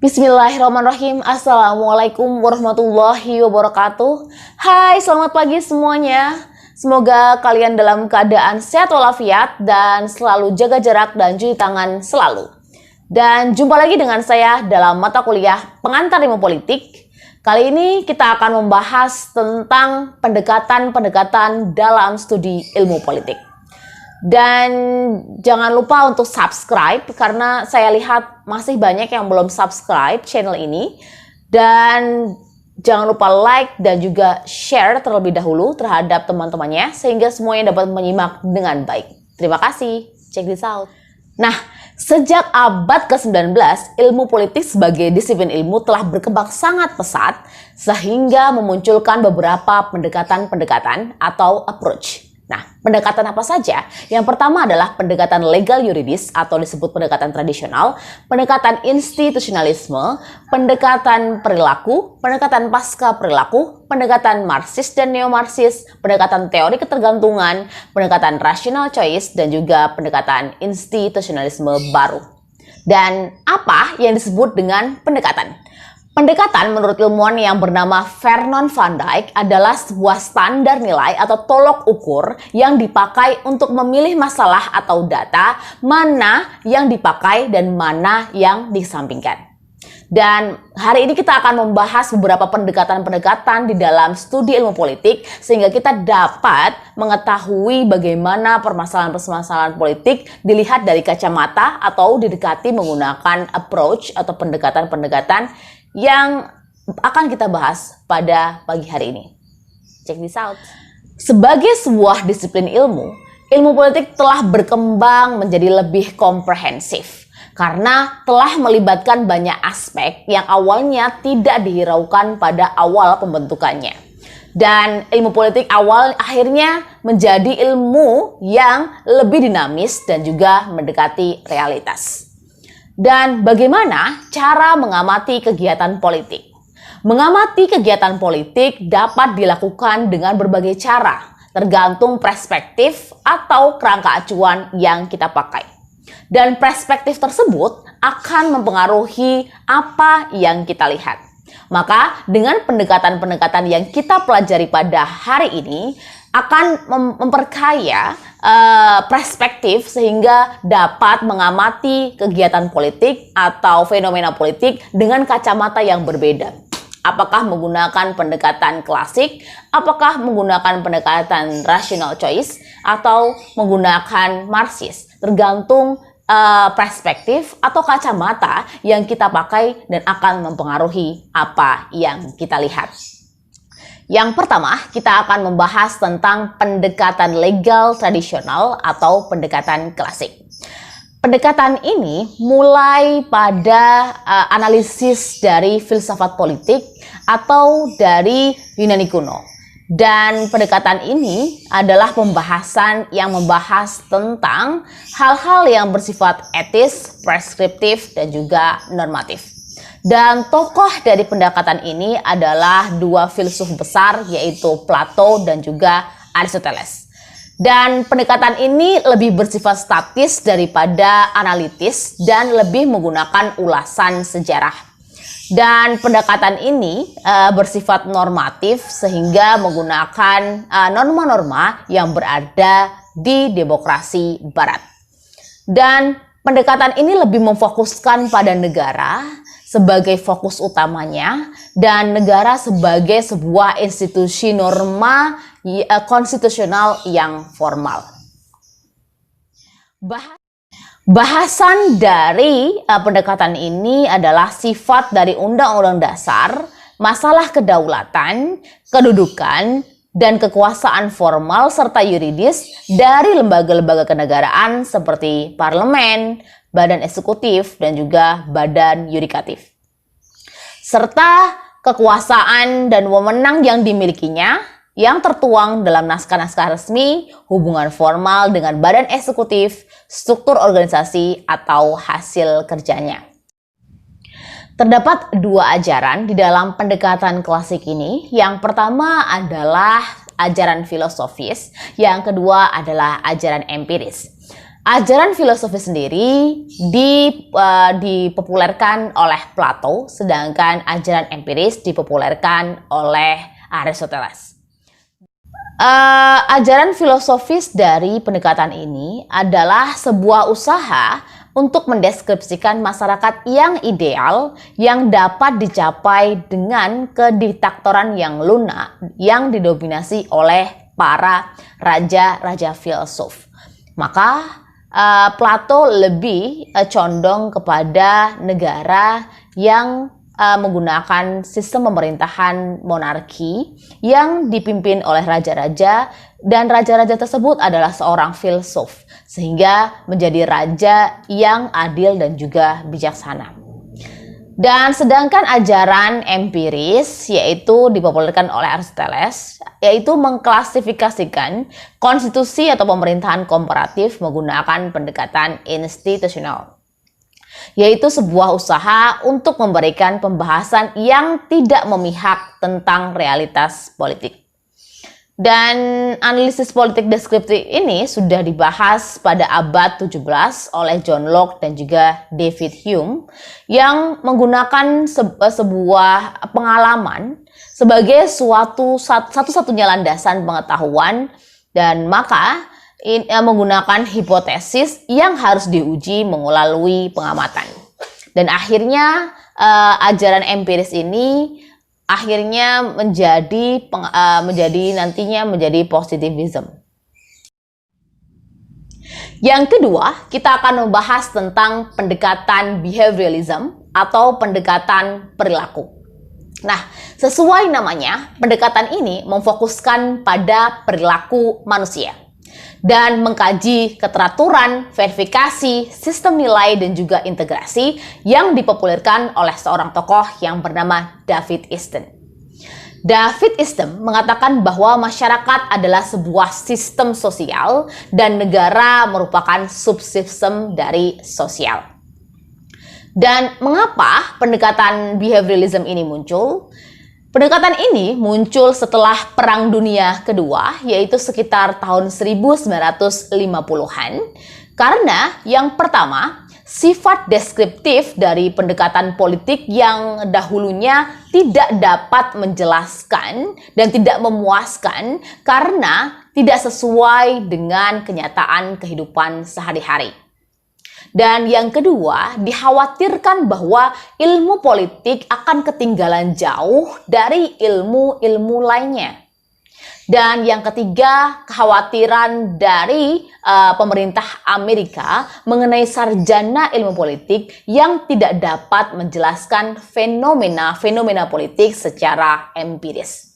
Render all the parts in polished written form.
Bismillahirrahmanirrahim. Assalamualaikum warahmatullahi wabarakatuh. Hai, selamat pagi semuanya. Semoga kalian dalam keadaan sehat walafiat dan selalu jaga jarak dan cuci tangan selalu. Dan jumpa lagi dengan saya dalam mata kuliah Pengantar Ilmu Politik. Kali ini kita akan membahas tentang pendekatan-pendekatan dalam studi ilmu politik. Dan jangan lupa untuk subscribe karena saya lihat masih banyak yang belum subscribe channel ini. Dan jangan lupa like dan juga share terlebih dahulu terhadap teman-temannya sehingga semuanya dapat menyimak dengan baik. Terima kasih. Check this out. Nah, sejak abad ke-19, ilmu politik sebagai disiplin ilmu telah berkembang sangat pesat sehingga memunculkan beberapa pendekatan-pendekatan atau approach. Nah, pendekatan apa saja? Yang pertama adalah pendekatan legal yuridis atau disebut pendekatan tradisional, pendekatan institusionalisme, pendekatan perilaku, pendekatan pasca perilaku, pendekatan Marxis dan neo-Marxis, pendekatan teori ketergantungan, pendekatan rational choice, dan juga pendekatan institusionalisme baru. Dan apa yang disebut dengan pendekatan? Pendekatan menurut ilmuwan yang bernama Vernon van Dijk adalah sebuah standar nilai atau tolok ukur yang dipakai untuk memilih masalah atau data mana yang dipakai dan mana yang disampingkan. Dan hari ini kita akan membahas beberapa pendekatan-pendekatan di dalam studi ilmu politik sehingga kita dapat mengetahui bagaimana permasalahan-permasalahan politik dilihat dari kacamata atau didekati menggunakan approach atau pendekatan-pendekatan yang akan kita bahas pada pagi hari ini. Check this out. Sebagai sebuah disiplin ilmu, ilmu politik telah berkembang menjadi lebih komprehensif karena telah melibatkan banyak aspek yang awalnya tidak dihiraukan pada awal pembentukannya. Dan ilmu politik awal akhirnya menjadi ilmu yang lebih dinamis dan juga mendekati realitas. Dan bagaimana cara mengamati kegiatan politik? Mengamati kegiatan politik dapat dilakukan dengan berbagai cara, tergantung perspektif atau kerangka acuan yang kita pakai. Dan perspektif tersebut akan mempengaruhi apa yang kita lihat. Maka dengan pendekatan-pendekatan yang kita pelajari pada hari ini akan memperkaya perspektif sehingga dapat mengamati kegiatan politik atau fenomena politik dengan kacamata yang berbeda. Apakah menggunakan pendekatan klasik, apakah menggunakan pendekatan rational choice, atau menggunakan Marxis. Tergantung perspektif atau kacamata yang kita pakai dan akan mempengaruhi apa yang kita lihat. Yang pertama, kita akan membahas tentang pendekatan legal tradisional atau pendekatan klasik. Pendekatan ini mulai pada analisis dari filsafat politik atau dari Yunani kuno. Dan pendekatan ini adalah pembahasan yang membahas tentang hal-hal yang bersifat etis, preskriptif, dan juga normatif. Dan tokoh dari pendekatan ini adalah dua filsuf besar yaitu Plato dan juga Aristoteles. Dan pendekatan ini lebih bersifat statis daripada analitis dan lebih menggunakan ulasan sejarah. Dan pendekatan ini bersifat normatif sehingga menggunakan norma-norma yang berada di demokrasi barat. Dan pendekatan ini lebih memfokuskan pada negara sebagai fokus utamanya dan negara sebagai sebuah institusi norma konstitusional yang formal. Bahasan dari pendekatan ini adalah sifat dari Undang-Undang Dasar, masalah kedaulatan, kedudukan, dan kekuasaan formal serta yuridis dari lembaga-lembaga kenegaraan seperti parlemen, badan eksekutif, dan juga badan yudikatif. Serta kekuasaan dan wewenang yang dimilikinya yang tertuang dalam naskah-naskah resmi, hubungan formal dengan badan eksekutif, struktur organisasi, atau hasil kerjanya. Terdapat dua ajaran di dalam pendekatan klasik ini. Yang pertama adalah ajaran filosofis, yang kedua adalah ajaran empiris. Ajaran filosofis sendiri dipopulerkan oleh Plato, sedangkan ajaran empiris dipopulerkan oleh Aristoteles. Ajaran filosofis dari pendekatan ini adalah sebuah usaha untuk mendeskripsikan masyarakat yang ideal yang dapat dicapai dengan kediktatoran yang lunak yang didominasi oleh para raja-raja filsuf. Maka Plato lebih condong kepada negara yang menggunakan sistem pemerintahan monarki yang dipimpin oleh raja-raja, dan raja-raja tersebut adalah seorang filsuf, sehingga menjadi raja yang adil dan juga bijaksana. Dan sedangkan ajaran empiris, yaitu dipopulerkan oleh Aristoteles, yaitu mengklasifikasikan konstitusi atau pemerintahan komparatif menggunakan pendekatan institusional, yaitu sebuah usaha untuk memberikan pembahasan yang tidak memihak tentang realitas politik. Dan analisis politik deskriptif ini sudah dibahas pada abad 17 oleh John Locke dan juga David Hume, yang menggunakan sebuah pengalaman sebagai satu-satunya landasan pengetahuan, dan maka menggunakan hipotesis yang harus diuji melalui pengamatan. Dan akhirnya ajaran empiris ini akhirnya menjadi positivism. Yang kedua, kita akan membahas tentang pendekatan behavioralism atau pendekatan perilaku. Nah, sesuai namanya, pendekatan ini memfokuskan pada perilaku manusia dan mengkaji keteraturan, verifikasi, sistem nilai, dan juga integrasi yang dipopulerkan oleh seorang tokoh yang bernama David Easton. David Easton mengatakan bahwa masyarakat adalah sebuah sistem sosial dan negara merupakan subsistem dari sosial. Dan mengapa pendekatan behavioralism ini muncul? Pendekatan ini muncul setelah Perang Dunia Kedua, yaitu sekitar tahun 1950-an, karena yang pertama, sifat deskriptif dari pendekatan politik yang dahulunya tidak dapat menjelaskan dan tidak memuaskan karena tidak sesuai dengan kenyataan kehidupan sehari-hari. Dan yang kedua, dikhawatirkan bahwa ilmu politik akan ketinggalan jauh dari ilmu-ilmu lainnya. Dan yang ketiga, kekhawatiran dari pemerintah Amerika mengenai sarjana ilmu politik yang tidak dapat menjelaskan fenomena politik secara empiris.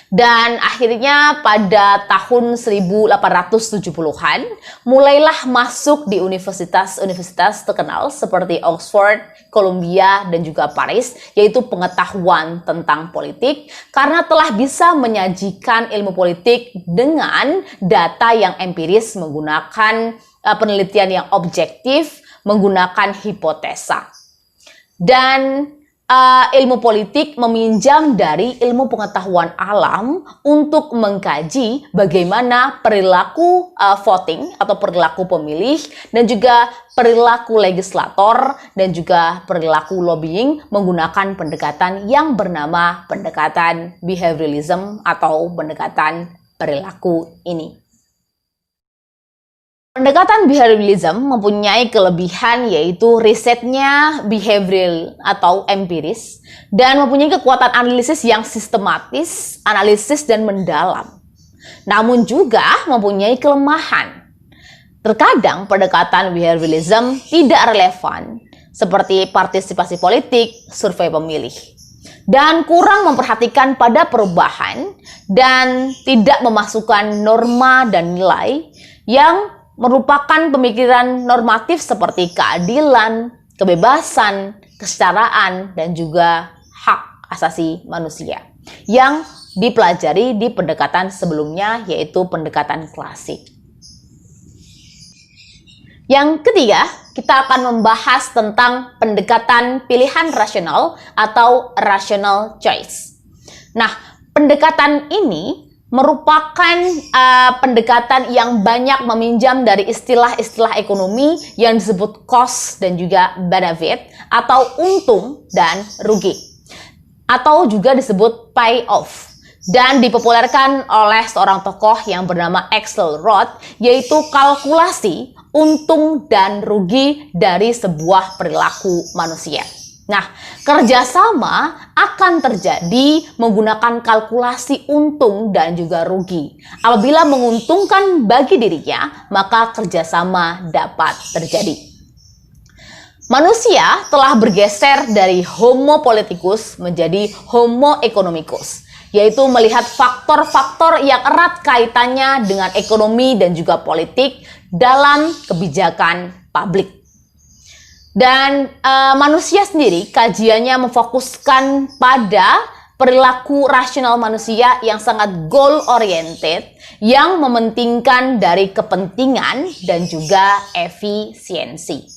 Dan akhirnya pada tahun 1870-an mulailah masuk di universitas-universitas terkenal seperti Oxford, Columbia, dan juga Paris, yaitu pengetahuan tentang politik, karena telah bisa menyajikan ilmu politik dengan data yang empiris menggunakan penelitian yang objektif, menggunakan hipotesa. Dan ilmu politik meminjam dari ilmu pengetahuan alam untuk mengkaji bagaimana perilaku voting atau perilaku pemilih, dan juga perilaku legislator, dan juga perilaku lobbying menggunakan pendekatan yang bernama pendekatan behavioralism atau pendekatan perilaku ini. Pendekatan behavioralism mempunyai kelebihan, yaitu risetnya behavioral atau empiris, dan mempunyai kekuatan analisis yang sistematis, analisis dan mendalam. Namun juga mempunyai kelemahan. Terkadang pendekatan behavioralism tidak relevan, seperti partisipasi politik, survei pemilih, dan kurang memperhatikan pada perubahan dan tidak memasukkan norma dan nilai yang merupakan pemikiran normatif seperti keadilan, kebebasan, kesetaraan, dan juga hak asasi manusia yang dipelajari di pendekatan sebelumnya, yaitu pendekatan klasik. Yang ketiga, kita akan membahas tentang pendekatan pilihan rasional atau rational choice. Nah, pendekatan ini merupakan pendekatan yang banyak meminjam dari istilah-istilah ekonomi yang disebut cost dan juga benefit atau untung dan rugi, atau juga disebut payoff, dan dipopulerkan oleh seorang tokoh yang bernama Axelrod, yaitu kalkulasi untung dan rugi dari sebuah perilaku manusia. Nah, kerjasama akan terjadi menggunakan kalkulasi untung dan juga rugi. Apabila menguntungkan bagi dirinya, maka kerjasama dapat terjadi. Manusia telah bergeser dari Homo politicus menjadi Homo economicus, yaitu melihat faktor-faktor yang erat kaitannya dengan ekonomi dan juga politik dalam kebijakan publik. Dan manusia sendiri, kajiannya memfokuskan pada perilaku rasional manusia yang sangat goal-oriented, yang mementingkan dari kepentingan dan juga efisiensi.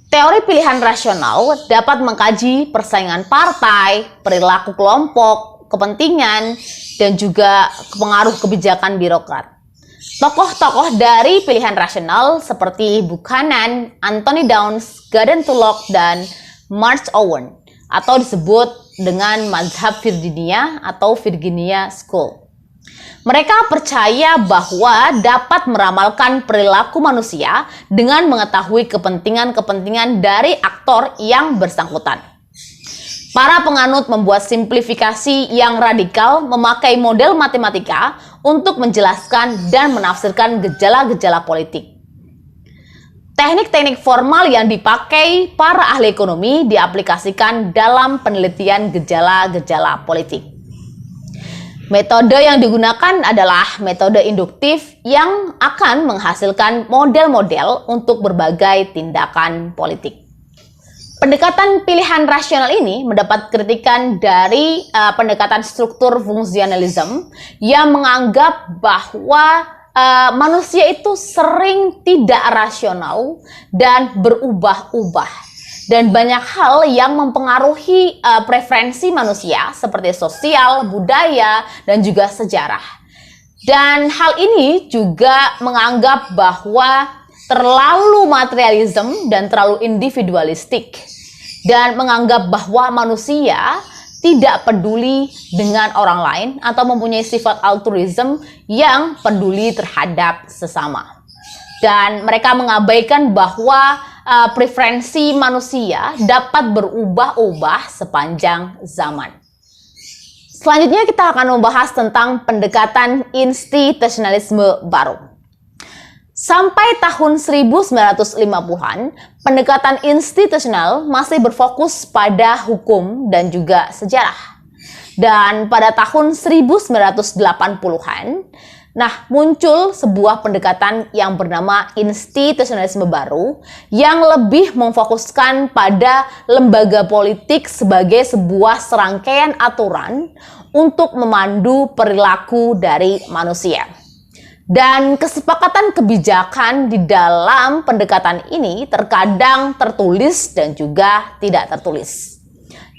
Teori pilihan rasional dapat mengkaji persaingan partai, perilaku kelompok, kepentingan, dan juga pengaruh kebijakan birokrat. Tokoh-tokoh dari pilihan rasional seperti Buchanan, Anthony Downs, Gordon Tullock, dan Mark Owen, atau disebut dengan mazhab Virginia atau Virginia School. Mereka percaya bahwa dapat meramalkan perilaku manusia dengan mengetahui kepentingan-kepentingan dari aktor yang bersangkutan. Para penganut membuat simplifikasi yang radikal memakai model matematika untuk menjelaskan dan menafsirkan gejala-gejala politik. Teknik-teknik formal yang dipakai para ahli ekonomi diaplikasikan dalam penelitian gejala-gejala politik. Metode yang digunakan adalah metode induktif yang akan menghasilkan model-model untuk berbagai tindakan politik. Pendekatan pilihan rasional ini mendapat kritikan dari pendekatan struktur fungsionalisme yang menganggap bahwa manusia itu sering tidak rasional dan berubah-ubah, dan banyak hal yang mempengaruhi preferensi manusia seperti sosial, budaya, dan juga sejarah. Dan hal ini juga menganggap bahwa terlalu materialisme dan terlalu individualistik, dan menganggap bahwa manusia tidak peduli dengan orang lain atau mempunyai sifat altruisme yang peduli terhadap sesama. Dan mereka mengabaikan bahwa preferensi manusia dapat berubah-ubah sepanjang zaman. Selanjutnya kita akan membahas tentang pendekatan institusionalisme baru. Sampai tahun 1950-an, pendekatan institusional masih berfokus pada hukum dan juga sejarah. Dan pada tahun 1980-an, muncul sebuah pendekatan yang bernama institusionalisme baru yang lebih memfokuskan pada lembaga politik sebagai sebuah serangkaian aturan untuk memandu perilaku dari manusia. Dan kesepakatan kebijakan di dalam pendekatan ini terkadang tertulis dan juga tidak tertulis.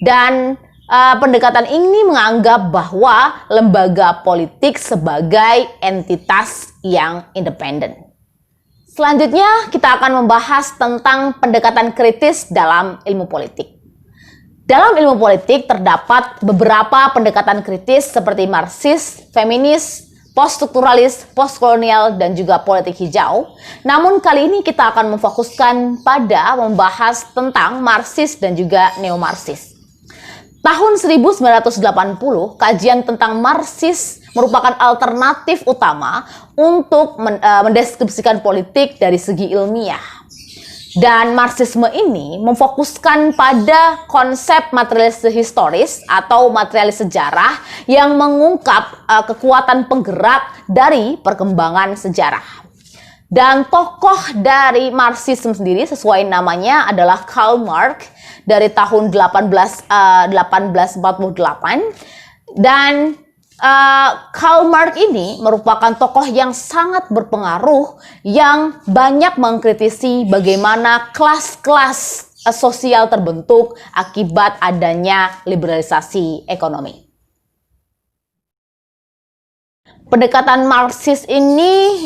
Dan pendekatan ini menganggap bahwa lembaga politik sebagai entitas yang independen. Selanjutnya kita akan membahas tentang pendekatan kritis dalam ilmu politik. Dalam ilmu politik terdapat beberapa pendekatan kritis seperti Marxis, feminis, poststrukturalis, postkolonial, dan juga politik hijau. Namun kali ini kita akan memfokuskan pada membahas tentang Marxis dan juga neo-Marxis. Tahun 1980, kajian tentang Marxis merupakan alternatif utama untuk mendeskripsikan politik dari segi ilmiah. Dan Marxisme ini memfokuskan pada konsep materialis historis atau materialis sejarah yang mengungkap kekuatan penggerak dari perkembangan sejarah. Dan tokoh dari Marxisme sendiri sesuai namanya adalah Karl Marx dari tahun 1848, dan Karl Marx ini merupakan tokoh yang sangat berpengaruh yang banyak mengkritisi bagaimana kelas-kelas sosial terbentuk akibat adanya liberalisasi ekonomi. Pendekatan Marxis ini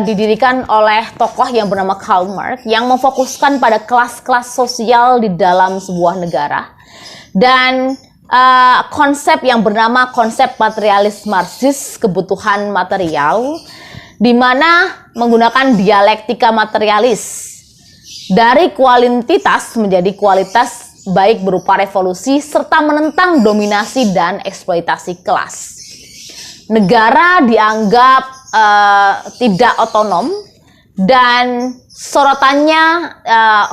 didirikan oleh tokoh yang bernama Karl Marx yang memfokuskan pada kelas-kelas sosial di dalam sebuah negara, dan konsep yang bernama konsep materialis Marxis, kebutuhan material, di mana menggunakan dialektika materialis dari kuantitas menjadi kualitas, baik berupa revolusi serta menentang dominasi dan eksploitasi kelas. Negara dianggap tidak otonom, dan sorotannya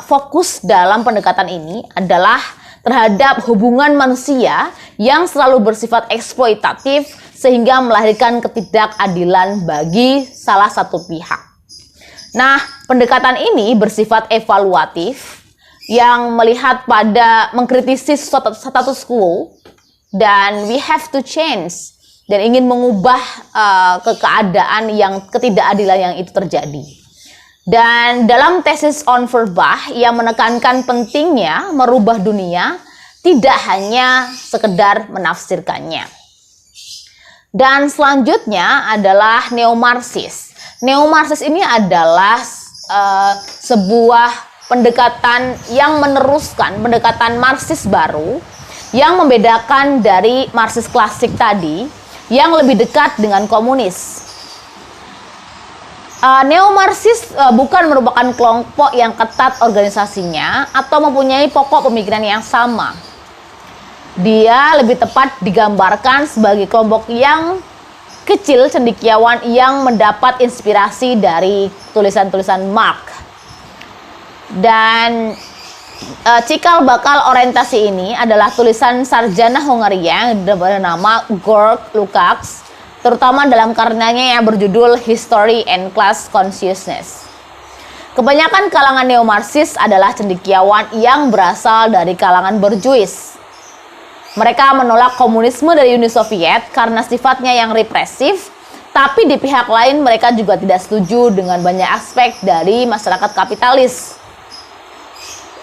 fokus dalam pendekatan ini adalah terhadap hubungan manusia yang selalu bersifat eksploitatif sehingga melahirkan ketidakadilan bagi salah satu pihak. Nah, pendekatan ini bersifat evaluatif yang melihat pada mengkritisi status quo dan we have to change, dan ingin mengubah keadaan yang ketidakadilan yang itu terjadi. Dan dalam tesis on Feuerbach yang menekankan pentingnya merubah dunia, tidak hanya sekedar menafsirkannya. Dan selanjutnya adalah Neo-Marxis. Neo-Marxis ini adalah sebuah pendekatan yang meneruskan pendekatan Marxis baru yang membedakan dari Marxis klasik tadi yang lebih dekat dengan komunis. Neo-Marxis bukan merupakan kelompok yang ketat organisasinya atau mempunyai pokok pemikiran yang sama. Dia lebih tepat digambarkan sebagai kelompok yang kecil cendekiawan yang mendapat inspirasi dari tulisan-tulisan Marx. Dan cikal bakal orientasi ini adalah tulisan sarjana Hungaria yang bernama Georg Lukács, terutama dalam karyanya yang berjudul History and Class Consciousness. Kebanyakan kalangan neo-Marxis adalah cendekiawan yang berasal dari kalangan borjuis. Mereka menolak komunisme dari Uni Soviet karena sifatnya yang represif, tapi di pihak lain mereka juga tidak setuju dengan banyak aspek dari masyarakat kapitalis.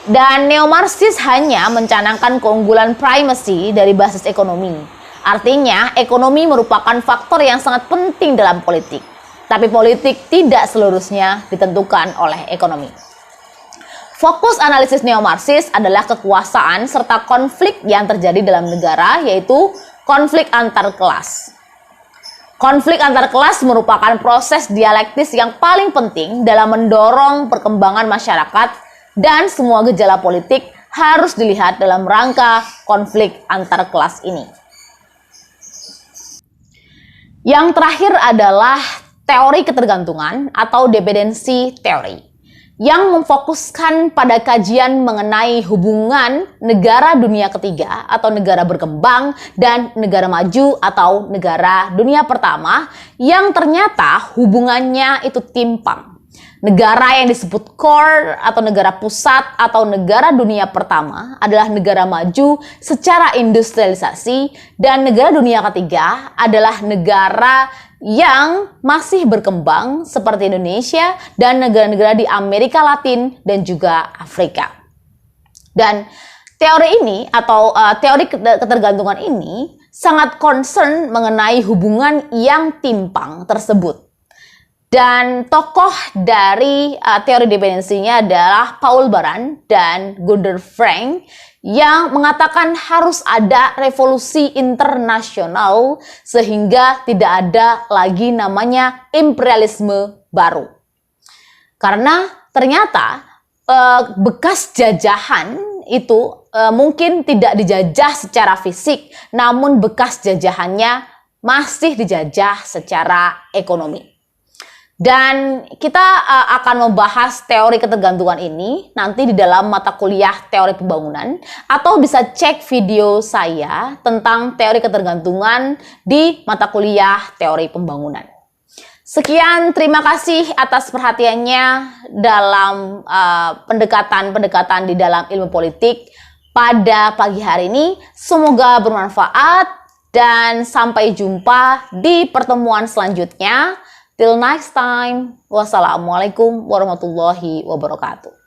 Dan neo-Marxis hanya mencanangkan keunggulan primacy dari basis ekonomi. Artinya, ekonomi merupakan faktor yang sangat penting dalam politik. Tapi politik tidak seluruhnya ditentukan oleh ekonomi. Fokus analisis neo-Marxis adalah kekuasaan serta konflik yang terjadi dalam negara, yaitu konflik antar kelas. Konflik antar kelas merupakan proses dialektis yang paling penting dalam mendorong perkembangan masyarakat, dan semua gejala politik harus dilihat dalam rangka konflik antar kelas ini. Yang terakhir adalah teori ketergantungan atau dependensi teori, yang memfokuskan pada kajian mengenai hubungan negara dunia ketiga atau negara berkembang dan negara maju atau negara dunia pertama yang ternyata hubungannya itu timpang. Negara yang disebut core atau negara pusat atau negara dunia pertama adalah negara maju secara industrialisasi, dan negara dunia ketiga adalah negara yang masih berkembang seperti Indonesia dan negara-negara di Amerika Latin dan juga Afrika. Dan teori ini atau teori ketergantungan ini sangat concern mengenai hubungan yang timpang tersebut. Dan tokoh dari teori dependensinya adalah Paul Baran dan Gunter Frank yang mengatakan harus ada revolusi internasional sehingga tidak ada lagi namanya imperialisme baru. Karena ternyata bekas jajahan itu mungkin tidak dijajah secara fisik, namun bekas jajahannya masih dijajah secara ekonomi. Dan kita akan membahas teori ketergantungan ini nanti di dalam mata kuliah teori pembangunan, atau bisa cek video saya tentang teori ketergantungan di mata kuliah teori pembangunan. Sekian, terima kasih atas perhatiannya dalam pendekatan-pendekatan di dalam ilmu politik pada pagi hari ini. Semoga bermanfaat Dan sampai jumpa di pertemuan selanjutnya. Till next time. Wassalamualaikum warahmatullahi wabarakatuh.